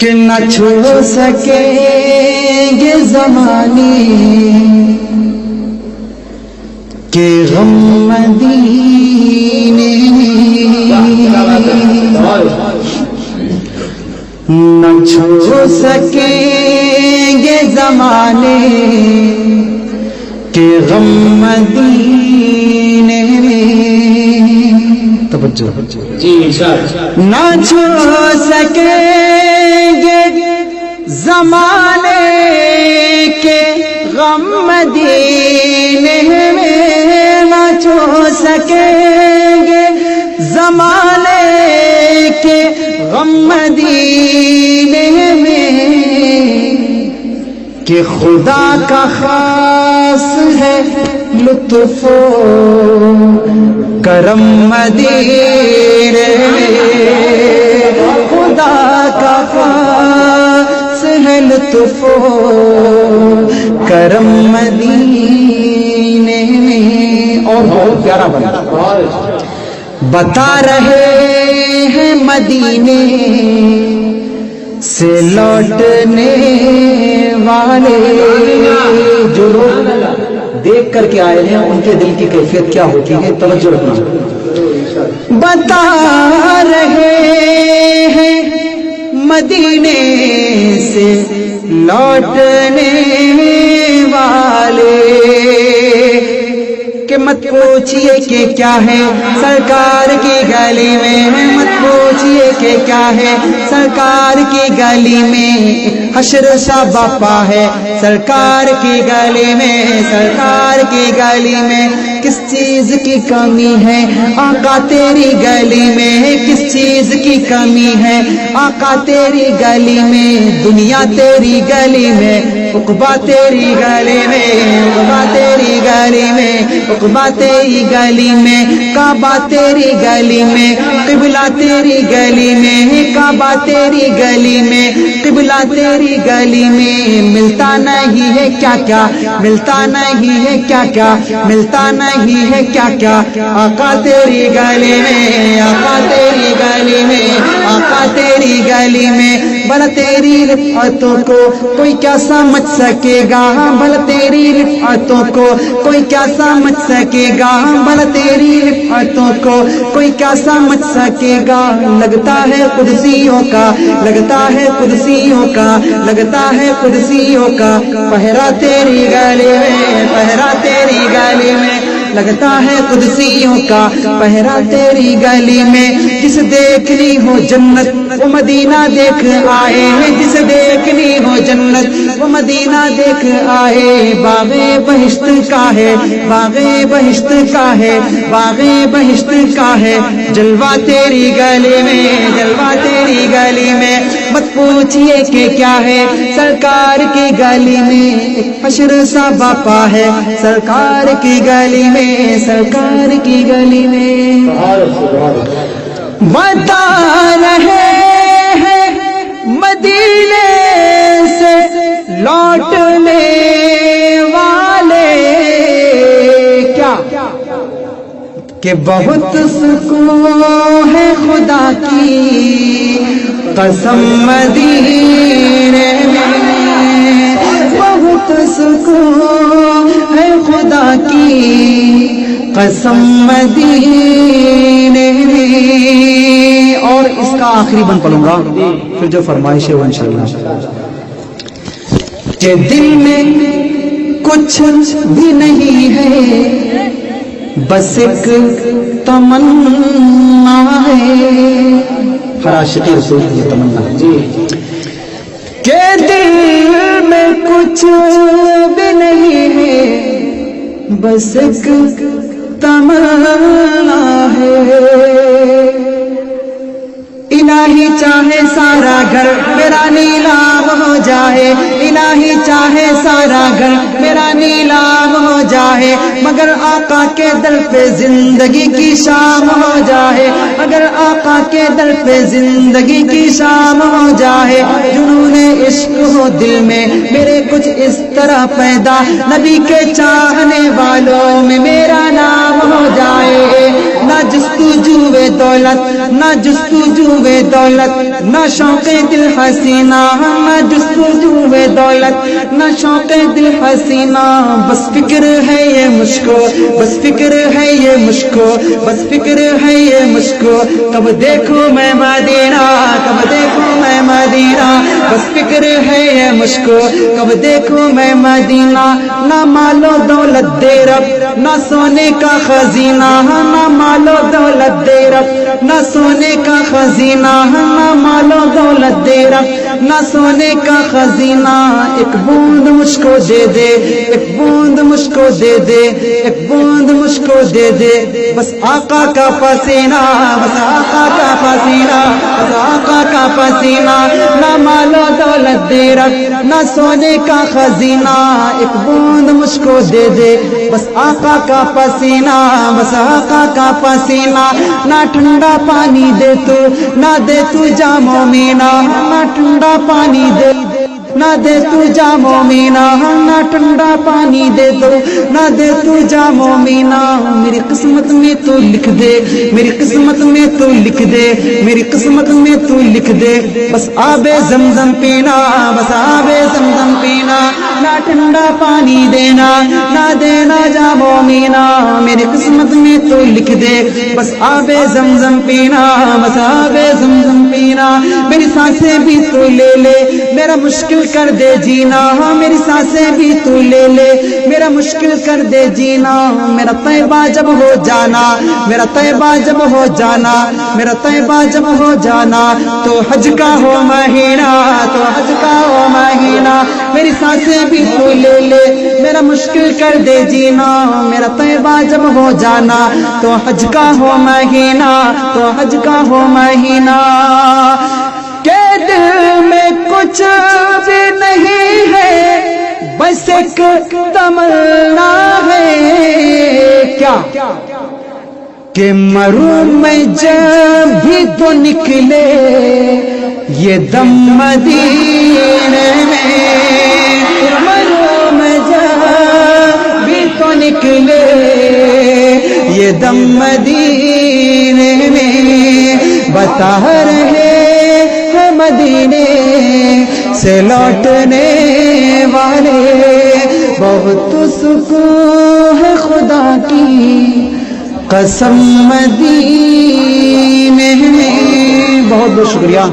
کہ نہ چھو سکیں گے زمانے کے غم مدینے، نہ چھو سکیں گے زمانے کے غم مدینے میں، توجہ نہ چھو سکیں گے زمانے کے غم مدینے میں، نہ چھو سکیں گے زمانے کے غم مدینے میں، کہ خدا کا خاص ہے لطف و کرم مدینے میں، خدا کا خاص ہے لطف و کرم مدینے میں۔ اور بہت پیارا بندہ بتا رہے ہیں مدینے سے لوٹنے والے، جو لوگ دیکھ کر کے آئے ہیں ان کے دل کی کیفیت کیا ہوتی ہے، توجہ رکھنا۔ بتا رہے ہیں مدینے سے لوٹنے والے کہ مت پوچھئے کہ کیا ہے سرکار کی گلی میں، مت پوچھئے کہ کیا ہے سرکار کی گلی میں، حشر سا باپا ہے سرکار کی گلی میں، سرکار کی گلی میں کس چیز کی کمی ہے آقا تیری گلی میں، کس چیز کی کمی ہے آقا تیری گلی میں، دنیا تیری گلی میں، عقبہ تیری گلی میں، عقبہ تیری گلی میں، عقبہ تیری گلی میں، کعبہ تیری گلی میں، قبلہ تیری گلی میں، کعبہ تیری گلی میں، قبلہ تیری گلی میں، ملتا نہیں ہے کیا کیا، ملتا نہیں ہے کیا کیا، ملتا نہیں ہے کیا کیا آقا تیری گلی میں، آقا تیری گلی میں، آقا تیری گلی میں، بھلا تیری رفعتوں کو کوئی کیا سمجھ سکے گا، بھلا تیری رفعتوں کو کوئی کیا سمجھ سکے گا، بھلا تیری رفعتوں کو کوئی کیا سمجھ سکے گا، لگتا ہے قدسیوں کا، لگتا ہے قدسیوں کا، لگتا ہے قدسیوں کا پہرا تیری گلی میں، پہرا تیری گلی میں، لگتا ہے قدسیوں کا پہرا تیری گلی میں، جس دیکھنی ہو جنت وہ مدینہ دیکھ آئے، جس دیکھنی ہو جنت وہ مدینہ دیکھ آئے، باغ بہشت کا ہے، باغ بہشت کا ہے، باغ بہشت کا ہے جلوہ تیری گلی میں، جلوہ تیری گلی میں، مت پوچھئے کہ کیا ہے سرکار کی گلی میں، حشر سا باپا ہے سرکار کی گلی میں، سرکار کی گلی میں۔ بتا رہے ہیں مدینے سے لوٹنے والے کیا کہ بہت سکون ہے خدا کی قسم مدینے میں، بہت سکون ہے خدا کی قسم مدینے میں۔ اور اس کا آخری بند پڑھوں گا، پھر جو فرمائش ہے وہ انشاءاللہ، کہ دل میں کچھ بھی نہیں ہے بس ایک تمنا ہے، ہر عاشق رسول کی تمنا کہ دل میں کچھ بھی نہیں ہے بس ایک تمنا ہے، الہی چاہے سارا گھر میرا نیلام ہو جائے، الہی چاہے سارا گھر میرا نیلام ہو جائے، مگر آقا کے در پہ زندگی کی شام ہو جائے، اگر آقا کے در پہ زندگی کی شام ہو جائے، جنون عشق ہو دل میں میرے کچھ اس طرح پیدا، نبی کے چاہنے والوں میں میرا نام ہو جائے، نہ جستجوے دولت، نہ جستجوے دولت، نہ شوق دل حسینہ، نہ جستجوے دولت، نہ شوق دل حسینہ، بس فکر ہے یہ مجھ کو، بس فکر ہے یہ مجھ کو، بس فکر ہے یہ مجھ کو، کب دیکھوں میں مدینہ، کب دیکھوں میں مدینہ، بس فکر ہے یہ مجھ کو، کب دیکھوں میں مدینہ، نہ مال و دولت دے رب، نہ سونے کا خزینہ، نہ مال و دولت دے رب، نہ سونے کا خزینہ، نہ مال و دولت دے رب، نہ سونے کا خزینہ، ایک بوند مجھ کو دے دے، ایک بوند مجھ کو دے دے، ایک بوند مجھ کو دے دے، بس آقا کا پسینہ، بس آقا کا پسینہ، بس آقا کا پسینہ، نہ مال و دولت دے رب، نہ سونے کا خزینہ، ایک بوند مجھ کو دے دے، بس آقا کا پسینہ، بس آقا کا پسینہ، نہ ٹھنڈا پانی دے تو، نہ دے تو جام و مینا، نہ ٹھنڈا پانی دے، نہ دے تو جام و مینا، نہ ٹھنڈا پانی دے دو، نہ دے تو جام و مینا، میری قسمت میں تو لکھ دے، میری قسمت میں تو لکھ دے، میری قسمت میں تو لکھ دے، بس آب زمزم پینا، بس آب زمزم پینا، نہ ٹھنڈا پانی دینا، نہ دینا جام و مینا، میری قسمت میں تو لکھ دے، بس آب زمزم پینا، بس آب زمزم پینا، میری سانسیں بھی تو لے لے، میرا مشکل کر دے جینا، میری سانسیں بھی تو لے لے، میرا مشکل کر دے جینا، میرا طیبہ جب ہو جانا، میرا طیبہ جب ہو جانا، میرا طیبہ جب ہو جانا، تو حج کا ہو مہینہ، تو حج کا ہو مہینہ، میری سانسیں بھی تو لے لے، میرا مشکل کر دے جینا، میرا طیبہ جب ہو جانا، تو حج کا ہو مہینہ، تو حج کا ہو مہینہ، کہ دل میں کچھ بھی نہیں ہے، بس ایک تمنا ہے، کیا کہ مروں میں جب بھی تو نکلے یہ دم مدینے میں، مروں میں جب بھی تو نکلے یہ دم مدینے میں، بتا رہے مدینے سے لوٹنے والے بہت سکون ہے، خدا کی قسم مدینے میں، بہت بہت شکریہ۔